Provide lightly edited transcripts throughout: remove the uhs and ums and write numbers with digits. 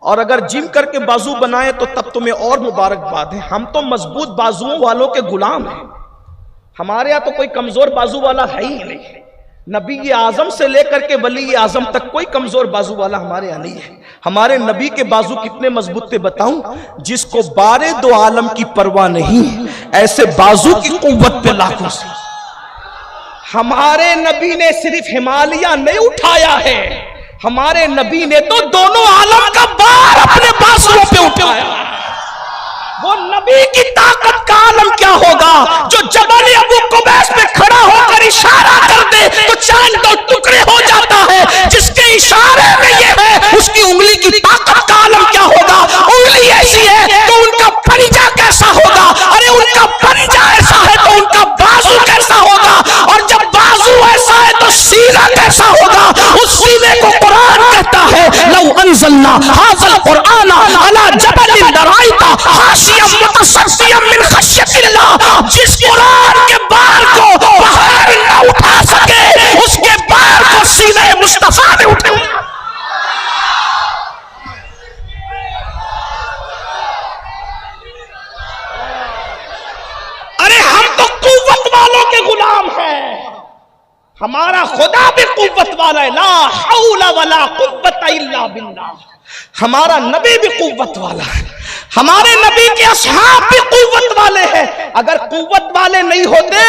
और अगर जिम करके बाजू बनाए तो तब तुम्हें और मुबारकबाद है। हम तो मजबूत बाजुओं वालों के गुलाम हैं। हमारे यहाँ तो कोई कमजोर बाजू वाला है ही नहीं। नबी आजम से लेकर के वली आजम तक कोई कमजोर बाजू वाला हमारे यहाँ नहीं है। हमारे नबी के बाजू कितने मजबूत थे बताऊं? जिसको बारे दो आलम की परवाह नहीं, ऐसे बाजू की कुव्वत पे लाखों से। हमारे नबी ने सिर्फ हिमालय नहीं उठाया है, हमारे नबी ने तो दोनों आलम का बार अपने बाजुओं पे उठाया। वो नबी की ताकत का आलम क्या होगा जो जबल अबू कुबैस पे खड़ा होकर इशारा कर दे तो चांद दो टुकड़े हो जाता है। जिसके इशारे में ये है, उसकी उंगली की ताकत का आलम क्या होगा? उंगली ऐसी है तो उनका परिजा कैसा होगा? अरे उनका परिजा ऐसा है तो उनका बाजू कैसा होगा? और जब बाजू ऐसा है तो सीना कैसा होगा? उस सीने को कुरान कहता है, लौ अंज़लना हाज़ल कुरआन अला जबलिन लराइता खाशियम मुतसद्दियम मिन खश्यतिल्लाह। जिस कुरान के बार को पहाड़ न उठा सके, उसके बार को सीने मुस्तफा ने उठाया। अरे हम तो कुव्वत वालों के गुलाम हैं। हमारा खुदा भी कुव्वत वाला है, ला हौला वला कुव्वत इल्ला बिल्लाह। हमारा नबी भी कुव्वत वाला है, हमारे नबी के असहाब भी कुव्वत वाले हैं। अगर कुव्वत वाले नहीं होते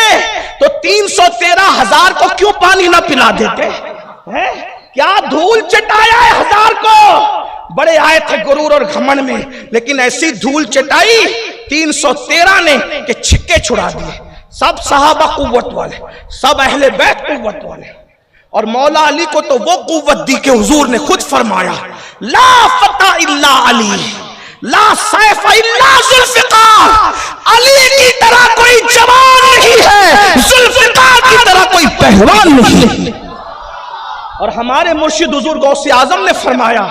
तो 313,000 को क्यों पानी ना पिला देते हैं? क्या धूल चटाया है 1000 को? बड़े आए थे गुरूर और घमंड में, लेकिन ऐसी धूल चटाई 313 ने कि छिक्के छुड़ा दिए। सब सहाबा कुव्वत वाले, सब अहले बैत कुव्वत वाले। और मौला अली को तो वो कुव्वत दी कि हुजूर ने खुद फरमाया, ला फता इल्ला अली, ला सैफ इल्ला जुल्फिकार। अली की तरह कोई जवान नहीं है, जुल्फिकार की तरह कोई पहलवान नहीं। और हमारे मुर्शिद हुजूर गौसे आजम ने फरमाया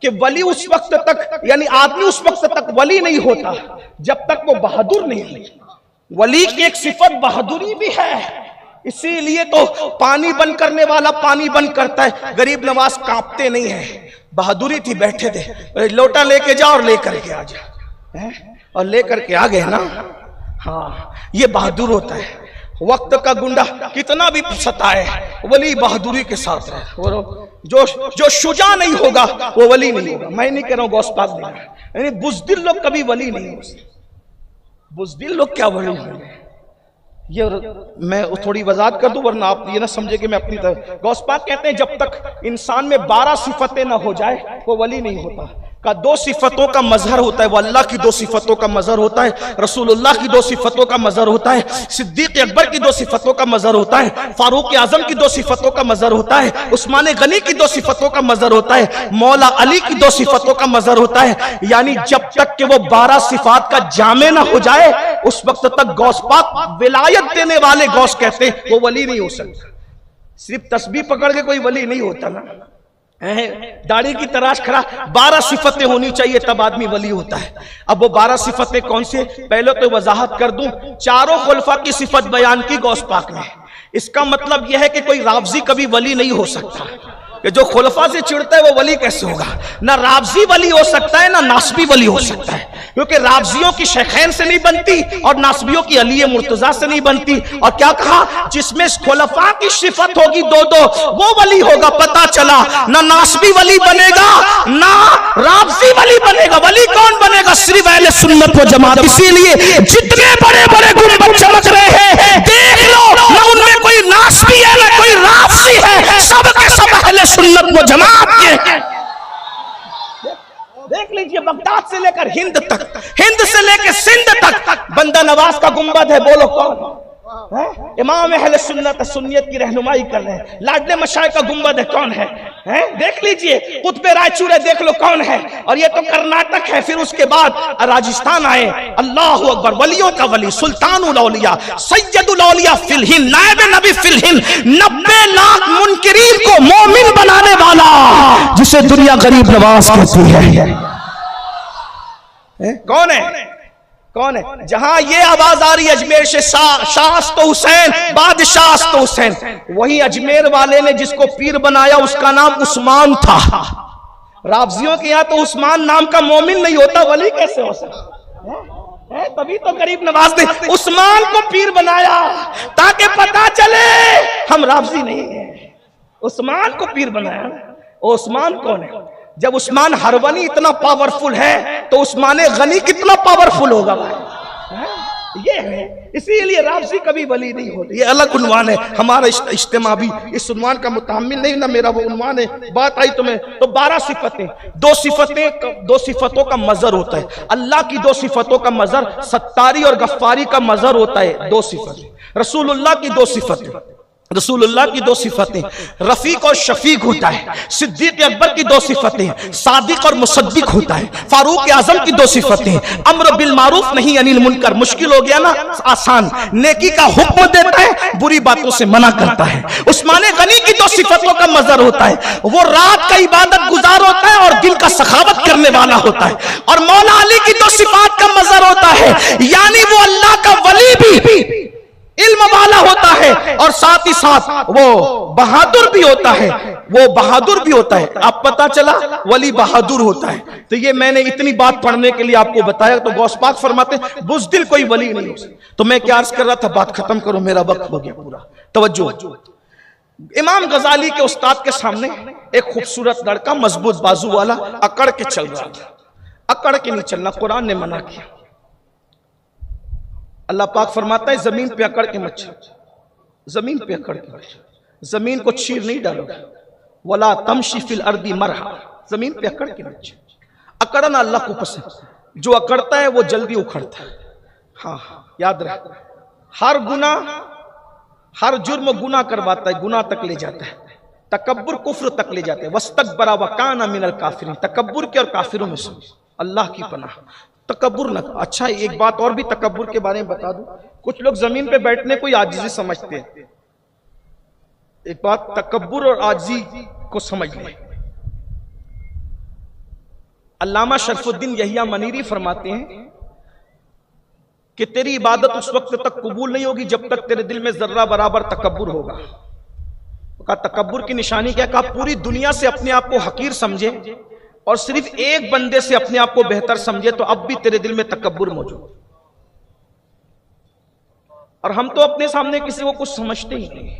कि वली उस वक्त तक, यानी आदमी उस वक्त तक वली नहीं होता जब तक वो बहादुर नहीं है। वली की एक सिफत बहादुरी भी है, इसीलिए तो पानी बंद करने वाला पानी बंद करता है। गरीब नवाज कांपते नहीं है, बहादुरी थी, बैठे थे, लोटा लेके जा और लेकर के आ जा, और लेकर के आ गए ना। हाँ, ये बहादुर होता है। वक्त का गुंडा कितना भी सताए, वली बहादुरी के साथ है। जो शुजा नहीं होगा वो वली नहीं होगा। मैं नहीं कह रहा हूँ गौस पाक नहीं, यानी बुज़दिल लोग कभी वली नहीं हो सकते। बुज़दिल लोग क्या वली होंगे? ये मैं थोड़ी वजाहत कर दूं वरना आप ये ना समझे कि मैं अपनी तरफ। गौस पाक कहते हैं जब तक इंसान में 12 सिफतें ना हो जाए वो वली नहीं होता। का 2 सिफतों का मजहर होता है, वो अल्लाह की 2 सिफतों का मजहर होता है, रसूलुल्लाह की 2 सिफतों का मजहर होता है, सिद्दीक अकबर की 2 सिफतों का मजहर होता है, फारूक आजम की 2 सिफतों का मजहर होता है, उस्मान गनी की 2 सिफतों का मजहर होता है, मौला अली की 2 सिफतों का मजहर होता है। यानी जब तक कि वो 12 सिफात का जामे ना हो जाए उस वक्त तक गौस पाक विलायत देने वाले गौस कहते हैं वो वली नहीं हो सकता। सिर्फ तस्बीह पकड़ के कोई वली नहीं होता ना, दाढ़ी की तराश खड़ा। 12 सिफतें होनी चाहिए तब आदमी वली होता है। अब वो 12 सिफतें कौन से? पहले तो वजाहत कर दूं, चारों खुलफा की सिफत बयान की गौस पाक ने। इसका मतलब यह है कि कोई रावजी कभी वली नहीं हो सकता, कि जो खुलफा से चिढ़ता है वो वली कैसे होगा? ना रावजी वली हो सकता है ना नासबी वली हो सकता है, क्योंकि रावजियों की शेखैन से नहीं बनती और नासबियों की अली मुर्तजा से नहीं बनती। और क्या कहा? जिसमें खुलफा की सिफत होगी 2-2 वो वली होगा। पता चला ना नासबी वली बनेगा ना रावजी वली बनेगा। वली कौन बनेगा? सिर्फ अहले सुन्नत व जमात। इसीलिए जितने बड़े बड़े गुंबद चमक रहे हैं देख लो, ना उनमें कोई नासबी है ना कोई रावजी है, सब के सब अहले सुन्नत व जमात के। देख लीजिए बगदाद से लेकर हिंद तक, हिंद से लेकर सिंध तक बंदा नवाज का गुंबद है। बोलो कौन है? इमाम अहले सुन्नत सुन्नियत की रहनुमाई कर रहे हैं। लाडले मशाइख का गुंबद है, कौन है? देख लीजिए कुतुब रायचूर है, देख लो कौन है। और ये तो कर्नाटक है। फिर उसके बाद राजस्थान आए, अल्लाह अकबर, वलियों का वली, सुल्तानुल औलिया, सैयदुल औलिया फिल हिंद, नायब नबी फिल हिंद, 90 लाख मुनकिरीन को मोमिन बनाने वाला, जिसे दुनिया गरीब नवाज कहती है। कौन है? कौन है? जहां ये आवाज आ रही है अजमेर से, शाह तो हुसैन, बादशाह तो हुसैन, वही अजमेर वाले ने जिसको पीर बनाया उसका नाम उस्मान था। राफजियों के यहाँ तो उस्मान नाम का मोमिन नहीं होता, वली कैसे हो सकता है? तभी तो गरीब नवाज ने उस्मान को पीर बनाया ताकि पता चले हम राफजी नहीं है। उस्मान को पीर बनाया। उस्मान कौन है? जब उस्मान हरवनी इतना पावरफुल है तो उस्मान गनी कितना पावरफुल होगा भाई? ये है। इसीलिए राफजी कभी वली नहीं होते। ये अलग उन्वान है। हमारा इज्तिमा भी इस उन्वान का मुतामिल नहीं ना, मेरा वो उन्वान है। बात आई तुम्हें तो 12 सिफतें, दो सिफतों का मजर होता है। अल्लाह की 2 सिफतों का मजर सत्तारी और गफ्फारी का मजर होता है। 2 सिफतें रसूलुल्लाह की, 2 सिफतें रसूलुल्लाह की 2 सिफतें, रफीक और शफीक होता है। सिद्दीक अकबर की 2 सिफतें, सादिक और मुसद्दिक होता है। फारूक आजम की 2 सिफतें, अम्र बिल मारूफ नहीं अनिल मुनकर, मुश्किल हो गया ना आसान, नेकी का हुक्म देता है, बुरी बातों से मना करता है। उस्मान गनी की 2 सिफतों का मजर होता है, वो रात का इबादत गुजार होता है और दिन का सखावत करने वाला होता है। और मौला अली की 2 सिफात का मजर होता है, यानी वो अल्लाह का वली भी इल्म वाला होता है और साथ ही साथ वो बहादुर भी होता है। वो बहादुर भी होता है। आप पता चला वली बहादुर होता है। तो ये मैंने इतनी बात पढ़ने के लिए आपको बताया। तो गौस पाक फरमाते बुज़दिल कोई वली नहीं हो सकता। तो मैं क्या अर्ज कर रहा था, बात खत्म करो, मेरा वक्त हो गया पूरा। तवज्जो। इमाम गजाली के उस्ताद के सामने एक खूबसूरत लड़का मजबूत बाजू वाला अकड़ के चल रहा था। अकड़ के नहीं चलना, कुरान ने मना किया। अल्लाह पाक फरमाता है जमीन पे अकड़ के मत चल, जमीन पे अकड़ के मत चल, जमीन को चीर नहीं डालो। वला तमशी फिल अर्दी मरहा, जमीन पे अकड़ के मत चल। अकड़ना अल्लाह को पसंद, जो अकड़ता है वो जल्दी उखड़ता है। हाँ याद रख, हर गुना हर जुर्म गुना करवाता है, गुना तक ले जाता है। तकब्बुर कुफ्र तक ले जाते हैं। वस्तकबरा वकाना मिनल काफिरीन, तकब्बुर के और काफिरों में से अल्लाह की पनाह। तकब्बुर न। अच्छा एक बात और भी तकब्बुर के बारे में बता दूं। कुछ लोग जमीन पे बैठने को आजिजी समझते हैं। एक बात, तकब्बुर और आजिजी को समझ लें। अल्लामा शरफुद्दीन यहिया मनीरी फरमाते हैं कि तेरी इबादत उस वक्त तक कबूल नहीं होगी जब तक तेरे दिल में जर्रा बराबर तकब्बुर होगा। कहा तकब्बुर की निशानी क्या? कहा पूरी दुनिया से अपने आप को हकीर समझे और सिर्फ एक बंदे से अपने आप को बेहतर समझे तो अब भी तेरे दिल में तकब्बुर मौजूद। और हम तो अपने सामने किसी को कुछ समझते ही नहीं।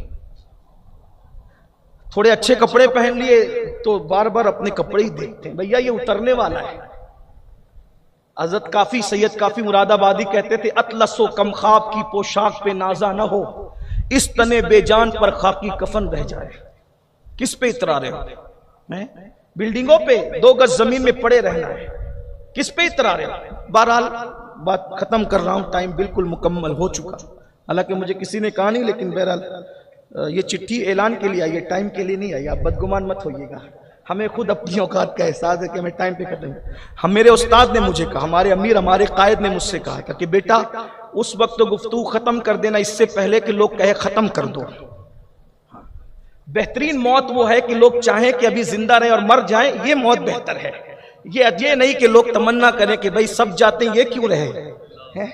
थोड़े अच्छे कपड़े पहन लिए तो बार बार अपने कपड़े ही देखते हैं। भैया ये उतरने वाला है। हजरत काफी सैयद काफी मुरादाबादी कहते थे अतलसो कम ख्वाब की पोशाक पे नाजा न हो, इस तने बेजान पर खाकी कफन रह जाए। किस पे इतरा रहे हो? बिल्डिंगों पे 2 गज जमीन में पड़े रहना है। किस पे इतरा रहे हो? बहरहाल बात खत्म कर रहा हूं, टाइम बिल्कुल मुकम्मल हो चुका। हालांकि मुझे किसी ने कहा नहीं, लेकिन बहरहाल ये चिट्ठी ऐलान के लिए आई है, टाइम के लिए नहीं आई। आप बदगुमान मत होइएगा। हमें खुद अपनी औकात का एहसास है कि हमें टाइम पे खत्म। हम मेरे उस्ताद ने मुझे कहा, हमारे अमीर हमारे कायद ने मुझसे कहा कि बेटा उस वक्त तो गुफ्तगू खत्म कर देना इससे पहले कि लोग कहे खत्म कर दो। बेहतरीन मौत वो है कि लोग चाहें कि अभी जिंदा रहे और मर जाएं, ये मौत बेहतर है। ये नहीं कि लोग तमन्ना करें कि भाई सब जाते हैं ये क्यों रहे हैं,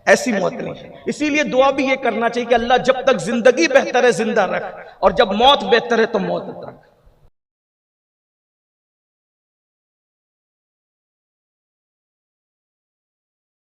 ऐसी मौत नहीं। इसीलिए दुआ भी ये करना चाहिए कि अल्लाह जब तक जिंदगी बेहतर है जिंदा रख, और जब मौत बेहतर है तो मौत अता।